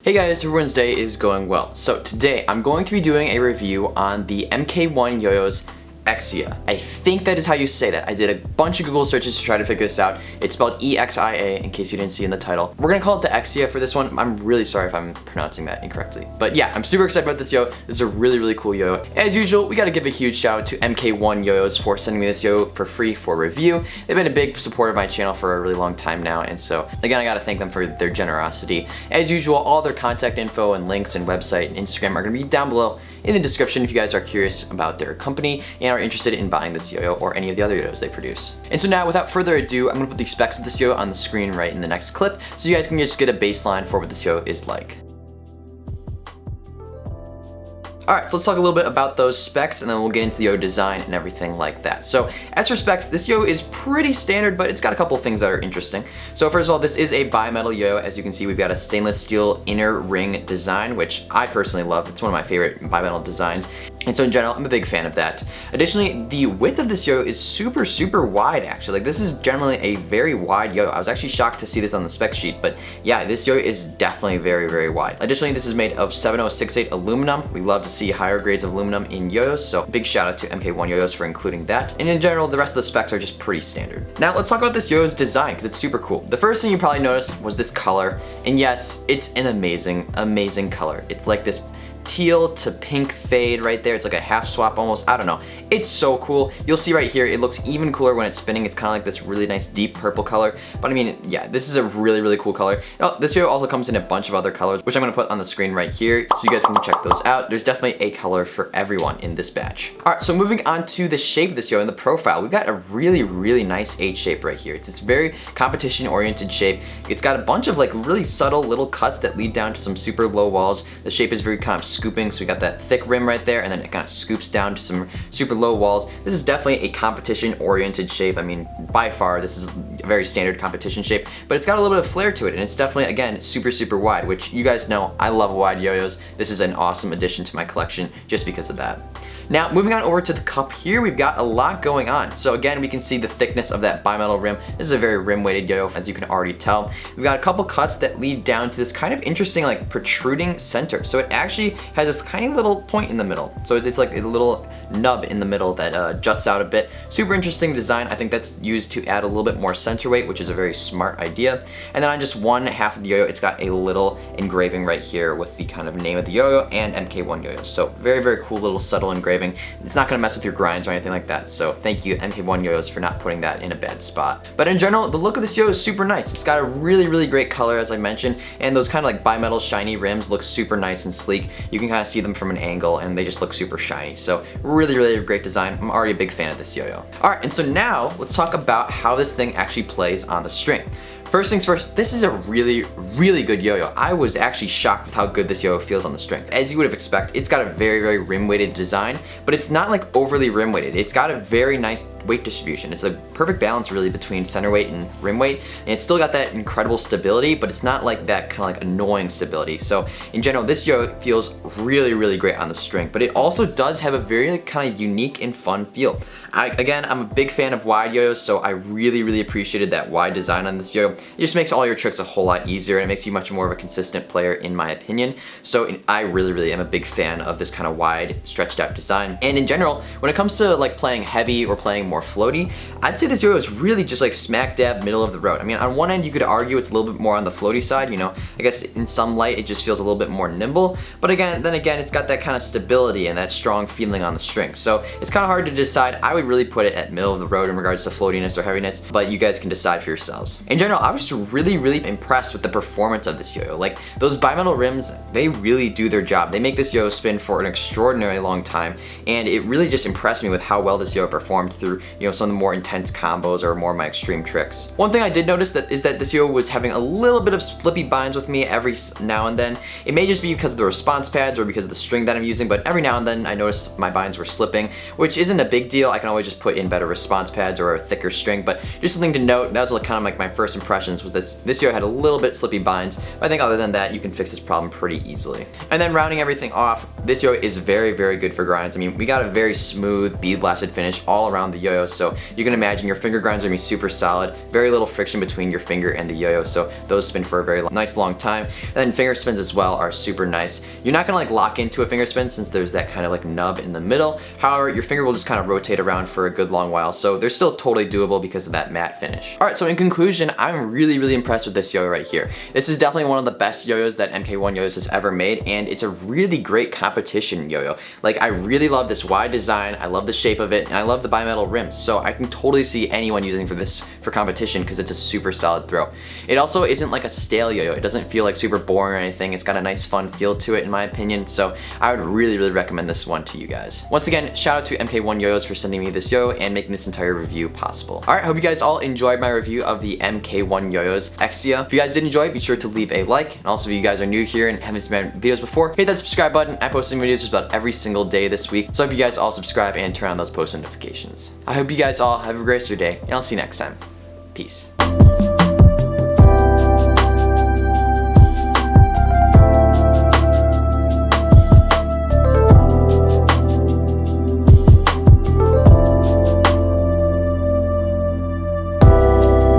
Hey guys, everyone's day is going well. So today I'm going to be doing a review on the MK1 YoYos EXIA. I think that is how you say that. I did a bunch of Google searches to try to figure this out. It's spelled EXIA in case you didn't see in the title. We're gonna call it the EXIA for this one. I'm really sorry if I'm pronouncing that incorrectly. But yeah, I'm super excited about this yo. This is a really cool yo. As usual, we gotta give a huge shout out to MK1 YoYos for sending me this yo for free for review. They've been a big supporter of my channel for a really long time now, and so again, I gotta thank them for their generosity. As usual, all their contact info and links and website and Instagram are gonna be down below in the description if you guys are curious about their company and are interested in buying this yo-yo or any of the other yo-yos they produce. And so now, without further ado, I'm gonna put the specs of this yo on the screen right in the next clip so you guys can just get a baseline for what this yo is like. Alright, so let's talk a little bit about those specs and then we'll get into the yo design and everything like that. So as for specs, this yo is pretty standard, but it's got a couple things that are interesting. So first of all, this is a bimetal yo. As you can see, we've got a stainless steel inner ring design, which I personally love. It's one of my favorite bimetal designs. And so in general, I'm a big fan of that. Additionally, the width of this yo is super wide actually. Like, this is generally a very wide yo. I was actually shocked to see this on the spec sheet, but yeah, this yo is definitely very wide. Additionally, this is made of 7068 aluminum. We love to see higher grades of aluminum in yo-yos, so big shout out to MK1 YoYos for including that. And in general, the rest of the specs are just pretty standard. Now let's talk about this yo-yo's design because it's super cool. The first thing you probably noticed was this color, and yes, it's an amazing color. It's like this teal to pink fade right there. It's like a half swap almost. I don't know. It's so cool. You'll see right here, it looks even cooler when it's spinning. It's kind of like this really nice deep purple color. But I mean, yeah, this is a really cool color. Now, this yo also comes in a bunch of other colors, which I'm going to put on the screen right here so you guys can check those out. There's definitely a color for everyone in this batch. Alright, so moving on to the shape of this yo and the profile, we've got a really nice H shape right here. It's this very competition oriented shape. It's got a bunch of like really subtle little cuts that lead down to some super low walls. The shape is very kind of scooping, so we got that thick rim right there and then it kind of scoops down to some super low walls. This is definitely a competition oriented shape. I mean, by far this is a very standard competition shape, but it's got a little bit of flair to it, and it's definitely, again, super wide, which you guys know I love wide yo-yos. This is an awesome addition to my collection just because of that. Now, moving on over to the cup here, we've got a lot going on. So again, we can see the thickness of that bimetal rim. This is a very rim-weighted yo-yo, as you can already tell. We've got a couple cuts that lead down to this kind of interesting, like, protruding center. So it actually has this tiny little point in the middle. So it's like a little nub in the middle that juts out a bit. Super interesting design. I think that's used to add a little bit more center weight, which is a very smart idea. And then on just one half of the yo-yo, it's got a little engraving right here with the kind of name of the yo-yo and MK1 YoYos. So very cool little subtle engraving. It's not gonna mess with your grinds or anything like that, so thank you MK1 YoYos for not putting that in a bad spot. But in general, the look of this yo is super nice. It's got a really great color, as I mentioned, and those kind of like bimetal shiny rims look super nice and sleek. You can kind of see them from an angle and they just look super shiny. So really great design. I'm already a big fan of this yo-yo. Alright, and so now let's talk about how this thing actually plays on the string. First things first, this is a really good yo-yo. I was actually shocked with how good this yo-yo feels on the string. As you would have expected, it's got a very rim-weighted design, but it's not like overly rim-weighted. It's got a very nice weight distribution. It's a perfect balance really between center weight and rim weight, and it's still got that incredible stability, but it's not like that kind of like annoying stability. So in general, this yo feels really great on the string, but it also does have a very kind of unique and fun feel. Again, I'm a big fan of wide yo-yos, so I really appreciated that wide design on this yo. It just makes all your tricks a whole lot easier and it makes you much more of a consistent player in my opinion. So I really am a big fan of this kind of wide stretched out design. And in general, when it comes to like playing heavy or playing more floaty, I'd say this yo is really just like smack dab middle of the road. I mean, on one end you could argue it's a little bit more on the floaty side, you know. I guess in some light it just feels a little bit more nimble, but then again it's got that kind of stability and that strong feeling on the string. So it's kind of hard to decide. I would really put it at middle of the road in regards to floatiness or heaviness, but you guys can decide for yourselves. In general, I was just really impressed with the performance of this yo-yo. Like, those bimetal rims, they really do their job. They make this yo spin for an extraordinarily long time, and it really just impressed me with how well this yo performed through, you know, some of the more intense combos or more of my extreme tricks. One thing I did notice is that this yo was having a little bit of flippy binds with me every now and then. It may just be because of the response pads or because of the string that I'm using, but every now and then I noticed my binds were slipping, which isn't a big deal. I can always just put in better response pads or a thicker string, but just something to note. That was kind of like my first impression impressions was this yo-yo had a little bit slippy binds, but I think other than that, you can fix this problem pretty easily. And then rounding everything off, this yo-yo is very, very good for grinds. I mean, we got a very smooth bead blasted finish all around the yo-yo, so you can imagine your finger grinds are gonna be super solid, very little friction between your finger and the yo-yo, so those spin for a very nice long time. And then finger spins as well are super nice. You're not gonna like lock into a finger spin since there's that kind of like nub in the middle. However, your finger will just kind of rotate around for a good long while, so they're still totally doable because of that matte finish. Alright, so in conclusion, I'm really, really impressed with this yo-yo right here. This is definitely one of the best yo-yos that MK1 yo-yos has ever made, and it's a really great competition yo-yo. Like, I really love this wide design, I love the shape of it, and I love the bimetal rims, so I can totally see anyone using this for competition because it's a super solid throw. It also isn't like a stale yo-yo. It doesn't feel like super boring or anything. It's got a nice fun feel to it in my opinion, so I would really, really recommend this one to you guys. Once again, shout out to MK1 yo-yos for sending me this yo-yo and making this entire review possible. Alright, hope you guys all enjoyed my review of the MK1 yo-yos EXIA. If you guys did enjoy, be sure to leave a like, and also if you guys are new here and haven't seen my videos before, hit that subscribe button. I post videos just about every single day this week, so I hope you guys all subscribe and turn on those post notifications. I hope you guys all have a great rest of your day, and I'll see you next time. Peace.